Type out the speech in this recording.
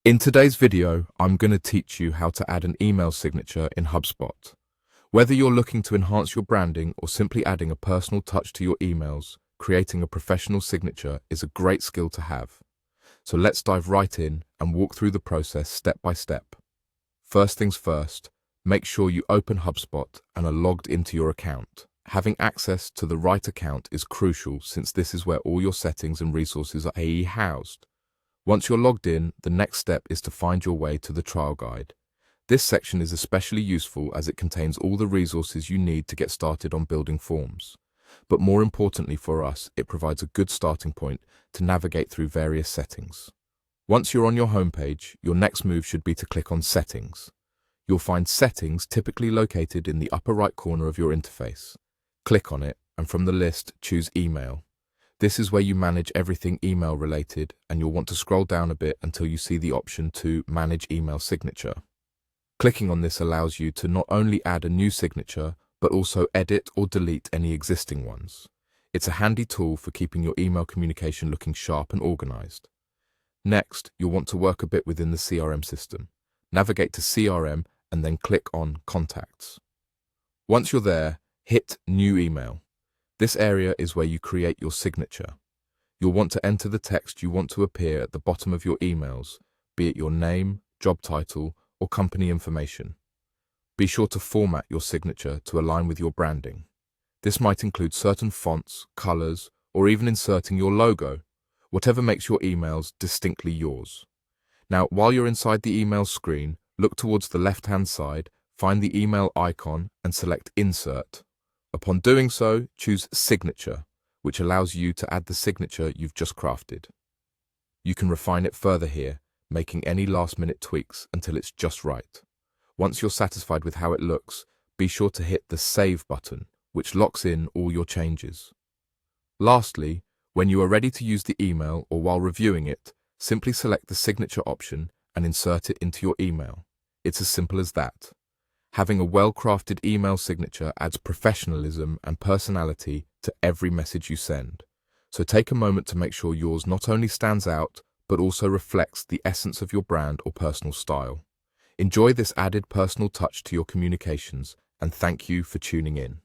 In today's video, I'm going to teach you how to add an email signature in HubSpot. Whether you're looking to enhance your branding or simply adding a personal touch to your emails, creating a professional signature is a great skill to have. So let's dive right in and walk through the process step by step. First things first, make sure you open HubSpot and are logged into your account. Having access to the right account is crucial since this is where all your settings and resources are housed. Once you're logged in, the next step is to find your way to the trial guide. This section is especially useful as it contains all the resources you need to get started on building forms. But more importantly for us, it provides a good starting point to navigate through various settings. Once you're on your homepage, your next move should be to click on Settings. You'll find Settings typically located in the upper right corner of your interface. Click on it, and from the list, choose Email. This is where you manage everything email related, and you'll want to scroll down a bit until you see the option to Manage Email Signature. Clicking on this allows you to not only add a new signature, but also edit or delete any existing ones. It's a handy tool for keeping your email communication looking sharp and organized. Next, you'll want to work a bit within the CRM system. Navigate to CRM and then click on Contacts. Once you're there, hit New Email. This area is where you create your signature. You'll want to enter the text you want to appear at the bottom of your emails, be it your name, job title, or company information. Be sure to format your signature to align with your branding. This might include certain fonts, colors, or even inserting your logo, whatever makes your emails distinctly yours. Now, while you're inside the email screen, look towards the left-hand side, find the email icon, and select Insert. Upon doing so, choose Signature, which allows you to add the signature you've just crafted. You can refine it further here, making any last-minute tweaks until it's just right. Once you're satisfied with how it looks, be sure to hit the Save button, which locks in all your changes. Lastly, when you are ready to use the email or while reviewing it, simply select the signature option and insert it into your email. It's as simple as that. Having a well-crafted email signature adds professionalism and personality to every message you send. So take a moment to make sure yours not only stands out, but also reflects the essence of your brand or personal style. Enjoy this added personal touch to your communications, and thank you for tuning in.